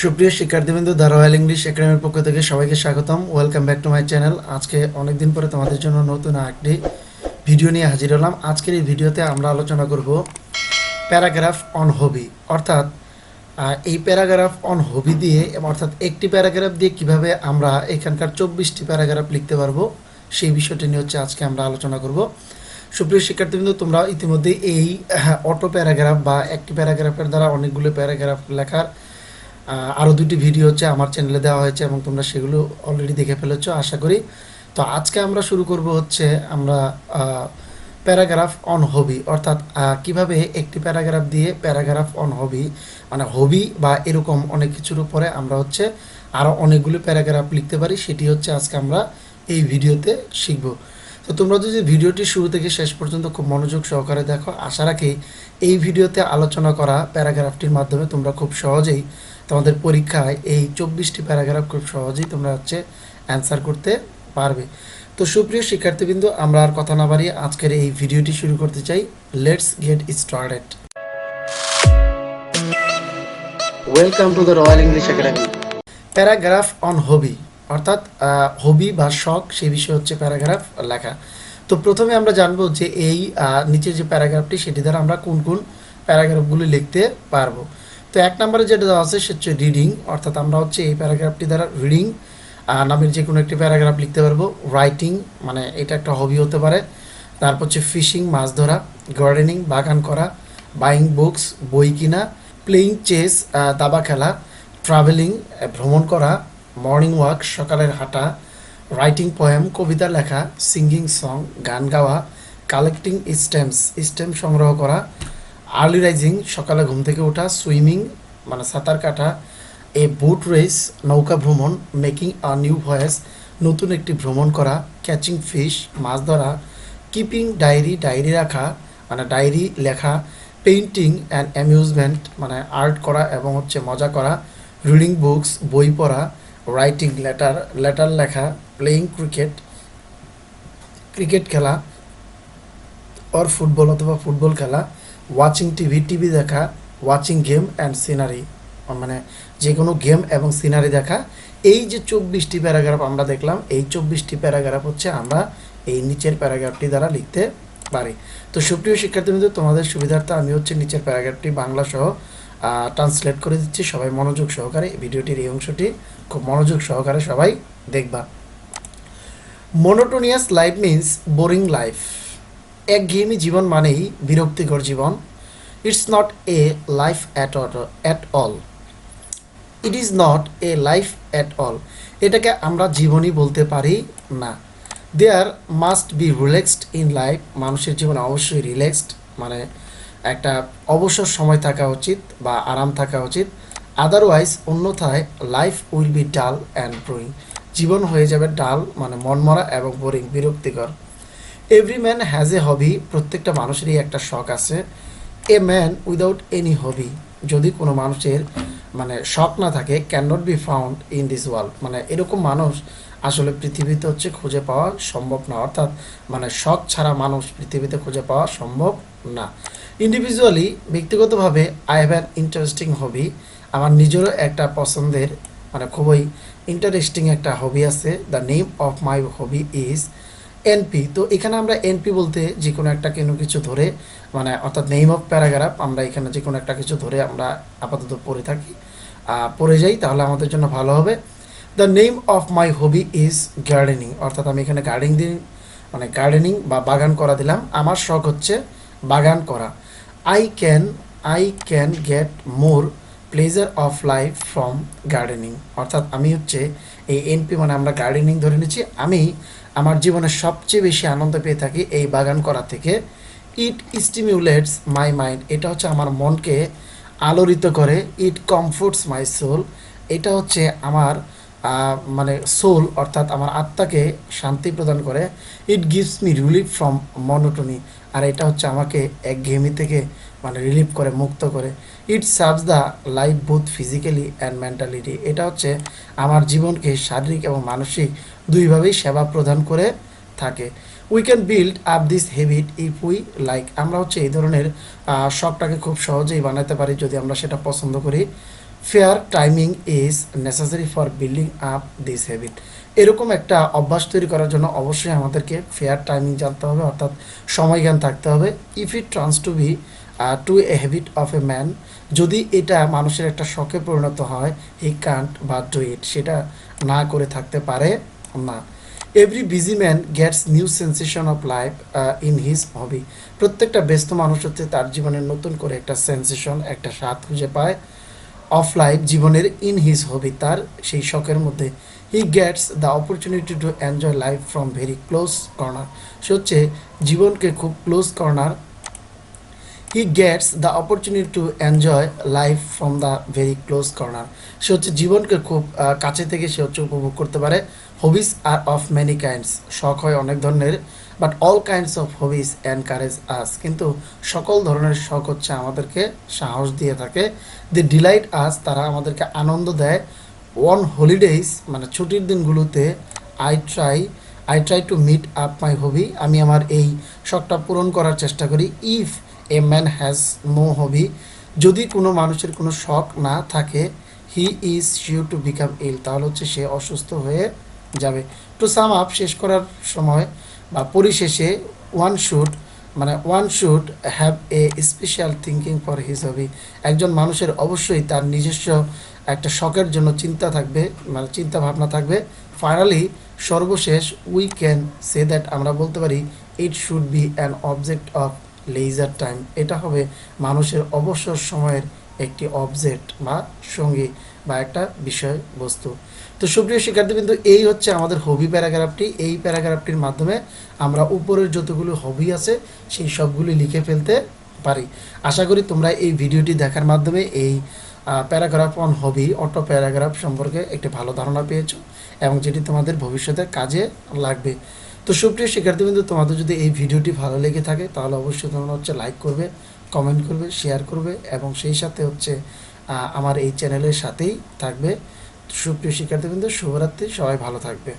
সুপ্রিয় শিক্ষার্থীবৃন্দ, ধারাবাহিক ইংলিশ একাডেমির পক্ষ থেকে সবাইকে স্বাগতম। Welcome back to my channel. আজকে অনেকদিন পরে তোমাদের জন্য নতুন একটি ভিডিও নিয়ে হাজির হলাম। আজকের এই ভিডিওতে আমরা আলোচনা করব প্যারাগ্রাফ অন হবি, অর্থাৎ এই প্যারাগ্রাফ অন হবি দিয়ে, অর্থাৎ একটি প্যারাগ্রাফ দিয়ে কিভাবে আমরা এখানকার 24টি প্যারাগ্রাফ লিখতে পারবো সেই বিষয়টি নিয়ে হচ্ছে আজকে আমরা আলোচনা করব। সুপ্রিয় শিক্ষার্থীবৃন্দ, তোমরা ইতিমধ্যে এই অটো প্যারাগ্রাফ বা একটি প্যারাগ্রাফের দ্বারা অনেকগুলো প্যারাগ্রাফ লেখার আরও দুটি ভিডিও হচ্ছে আমার চ্যানেলে দেওয়া হয়েছে এবং তোমরা সেগুলো অলরেডি দেখে ফেলেছো আশা করি। তো আজকে আমরা শুরু করব হচ্ছে আমরা প্যারাগ্রাফ অন হবি, অর্থাৎ কিভাবে একটি প্যারাগ্রাফ দিয়ে প্যারাগ্রাফ অন হবি মানে হবি বা এরকম অনেক কিছুর উপরে আমরা হচ্ছে আরও অনেকগুলো প্যারাগ্রাফ লিখতে পারি, সেটি হচ্ছে আজকে আমরা এই ভিডিওতে শিখব। তো তোমরা যদি ভিডিওটি শুরু থেকে শেষ পর্যন্ত খুব মনোযোগ সহকারে দেখো, আশা রাখি এই ভিডিওতে আলোচনা করা প্যারাগ্রাফটির মাধ্যমে তোমরা খুব সহজেই তোমাদের পরীক্ষায় এই 24টি প্যারাগ্রাফ খুব সহজেই তোমরা হচ্ছে অ্যান্সার করতে পারবে। তো সুপ্রিয় শিক্ষার্থীবৃন্দ, আমরা আর কথা না বাড়িয়ে আজকের এই ভিডিওটি শুরু করতে চাই। Let's get started. Welcome to the royal English academy. Paragraph on hobby, অর্থাৎ হবি বা শখ, সেই বিষয়ে হচ্ছে প্যারাগ্রাফ লেখা। তো প্রথমে আমরা জানবো যে এই নিচে যে প্যারাগ্রাফটি সেটি দ্বারা আমরা কোন কোন প্যারাগ্রাফগুলি লিখতে পারবো। তো এক নম্বরে যেটা দেওয়া আছে সেটা হচ্ছে রিডিং, অর্থাৎ আমরা হচ্ছে এই প্যারাগ্রাফটি দ্বারা রিডিং নামের যে কোনো একটি প্যারাগ্রাফ লিখতে পারবো। রাইটিং মানে এটা একটা হবি হতে পারে। তারপর হচ্ছে ফিশিং মাছ ধরা, গার্ডেনিং বাগান করা, বাইং বুকস বই কিনা, প্লেইং চেস দাবা খেলা, ট্রাভেলিং ভ্রমণ করা, মর্নিং ওয়াক সকালের হাঁটা, রাইটিং পোয়েম কবিতা লেখা, সিঙ্গিং সং গান গাওয়া, কালেক্টিং স্ট্যাম্প সংগ্রহ করা, আর্লি রাইজিং সকালে ঘুম থেকে ওঠা, সুইমিং মানে সাঁতার কাটা, এ বোট রেস নৌকা ভ্রমণ, মেকিং আ নিউ ভয়েস নতুন একটি ভ্রমণ করা, ক্যাচিং ফিশ মাছ ধরা, কিপিং ডায়েরি রাখা মানে ডায়েরি লেখা, পেইন্টিং অ্যান্ড অ্যামিউজমেন্ট মানে আর্ট করা এবং হচ্ছে মজা করা, রিডিং বুকস বই পড়া, রাইটিং লেটার লেখা, প্লেয়িং ক্রিকেট খেলা অর ফুটবল অথবা ফুটবল খেলা, ওয়াচিং টিভি দেখা, ওয়াচিং গেম অ্যান্ড সিনারি মানে যে কোনো গেম এবং সিনারি দেখা। এই যে 24টি প্যারাগ্রাফ আমরা দেখলাম, এই 24টি প্যারাগ্রাফ হচ্ছে আমরা এই নিচের প্যারাগ্রাফটি দ্বারা লিখতে পারি। তো সুপ্রিয় শিক্ষার্থীবৃন্দ, তোমাদের সুবিধার্থে আমি হচ্ছে নিচের প্যারাগ্রাফটি বাংলা সহ ট্রান্সলেট করে দিচ্ছি। সবাই মনোযোগ সহকারে ভিডিওটির এই অংশটি খুব মনোযোগ সহকারে সবাই দেখবা। Monotonous life means boring life. একঘেয়েমি জীবন মানেই বিরক্তিকর জীবন। It's not a life at all. It is not a life at all. এটাকে আমরা জীবনই বলতে পারি না। There must be relaxed in life. মানুষের জীবনে অবশ্যই রিল্যাক্সড মানে একটা অবসর সময় থাকা উচিত বা আরাম থাকা উচিত। আদারওয়াইজ অন্যথায় লাইফ উইল বি ডাল অ্যান্ড বোরিং। জীবন হয়ে যাবে ডাল মানে মনমরা এবং বোরিং বিরক্তিকর। এভরি ম্যান হ্যাজ এ হবি। প্রত্যেকটা মানুষেরই একটা শখ আছে। এ ম্যান উইদাউট এনি হবি। যদি কোনো মানুষের মানে শখ না থাকে, can not be found in this world মানে এরকম মানুষ আসলে পৃথিবীতে হচ্ছে খুঁজে পাওয়া সম্ভব না, অর্থাৎ মানে শখ ছাড়া মানুষ পৃথিবীতে খুঁজে পাওয়া সম্ভব না। ইন্ডিভিজুয়ালি ব্যক্তিগতভাবে আই হ্যাভ অ্যান ইন্টারেস্টিং হবি। আমার নিজেরও একটা পছন্দের মানে খুবই ইন্টারেস্টিং একটা হবি আছে। The name of my hobby is NP. তো এখানে আমরা এনপি বলতে যে কোনো একটা কিছু ধরে মানে অর্থাৎ নেম অফ প্যারাগ্রাফ আমরা এখানে যে কোনো একটা কিছু ধরে আমরা আপাতত পড়ে থাকি, পড়ে যাই, তাহলে আমাদের জন্য ভালো হবে। The name of my hobby is gardening, অর্থাৎ আমি এখানে গার্ডেনিং বা বাগান করা দিলাম। আমার শখ হচ্ছে বাগান করা। I can get more pleasure of life from gardening, অর্থাৎ আমি হচ্ছে এই এনপি মানে আমরা গার্ডেনিং ধরে নিচ্ছি। আমি আমার জীবনে সবচেয়ে বেশি আনন্দ পেয়ে থাকি এই বাগান করা থেকে। ইট স্টিমুলেটস মাই মাইন্ড, এটা হচ্ছে আমার মনকে আলোড়িত করে। ইট কমফোর্টস মাই সোল, এটা হচ্ছে আমার মানে সোল অর্থাৎ আমার আত্মাকে শান্তি প্রদান করে। It gives me relief from monotony, আর এটা হচ্ছে আমাকে একঘেয়েমি থেকে মানে রিলিফ করে, মুক্ত করে। ইট serves the life both physically and mentality, এটা হচ্ছে আমার জীবনকে শারীরিক এবং মানসিক দুইভাবেই সেবা প্রদান করে থাকে। We can build up this habit if we like, আমরা হচ্ছে এই ধরনের শখটাকে খুব সহজেই বানাতে পারি যদি আমরা সেটা পছন্দ করি। Fair timing is necessary for building up this habit. এরকম একটা অভ্যাস তৈরি করার জন্য অবশ্যই আমাদেরকে ফেয়ার টাইমিং জানতে হবে, অর্থাৎ সময় জ্ঞান থাকতে হবে। If it turns to be to a habit of a man, যদি এটা মানুষের একটা শখে পরিণত হয়, হি কান্ট বা ডু ইট, সেটা না করে থাকতে পারে না। Every busy man gets new sensation of life in his hobby. প্রত্যেকটা ব্যস্ত মানুষ হচ্ছে তার জীবনের নতুন করে একটা সেন্সেশন, একটা স্বাদ খুঁজে পায় অফ লাইফ, জীবনের ইন হিজ হবি, তার সেই শখের মধ্যে। He gets the opportunity to enjoy life from very close corner, সে হচ্ছে জীবনকে খুব close corner, he gets the opportunity to enjoy life from the very close corner, সে হচ্ছে জীবনকে খুব কাছে থেকে সে হচ্ছে উপভোগ করতে পারে। Hobbies are of many kinds, শখ হয় অনেক ধরনের, but all kinds of hobbies encourage us, কিন্তু সকল ধরনের শখ হচ্ছে আমাদেরকে সাহস দিয়ে থাকে। দি ডিলাইট আস, তারা আমাদেরকে আনন্দ দেয়। অন হলিডেজ, মানে ছুটির দিনগুলোতে, I try I try to meet up my hobby, আমি আমার এই শখটা পূরণ করার চেষ্টা করি। If a man has no hobby, যদি কোনো মানুষের কোনো শখ না থাকে, he is sure to become ill, তাহলে হচ্ছে সে অসুস্থ হয়ে যাবে। টু সাম আপ, শেষ করার সময় বা পরিশেষে, one should have a special thinking for his hobby, একজন মানুষের অবশ্যই তার নিজস্ব একটা শখের জন্য চিন্তা থাকবে, মানে চিন্তা ভাবনা থাকবে। ফাইনালি, সর্বশেষ, উই ক্যান সে দ্যাট, আমরা বলতে পারি, it should be an object of leisure time, এটা হবে মানুষের অবসর সময়ের একটি অবজেক্ট বা সঙ্গী বা একটা বিষয়বস্তু। তো সুপ্রিয় শিক্ষার্থীবৃন্দ, এই হচ্ছে আমাদের হবি প্যারাগ্রাফটি। এই প্যারাগ্রাফটির মাধ্যমে আমরা উপরের যতগুলো হবি আছে সেই সবগুলি লিখে ফেলতে পারি। আশা করি তোমরা এই ভিডিওটি দেখার মাধ্যমে এই paragraph on hobby, auto paragraph সম্পর্কে একটি ভালো ধারণা পেয়েছো এবং যেটি তোমাদের ভবিষ্যতে কাজে লাগবে। তো সুপ্রিয় শিক্ষার্থীবৃন্দ, তোমাদের যদি এই ভিডিওটি ভালো লেগে থাকে তাহলে অবশ্যই তোমরা হচ্ছে লাইক করবে, কমেন্ট করবে, শেয়ার করবে এবং সেই সাথে হচ্ছে আমার এই চ্যানেলের সাথেই থাকবে। সুপ্রিয় শিক্ষার্থীবৃন্দ, শুভরাত্রি, সবাই ভালো থাকবে।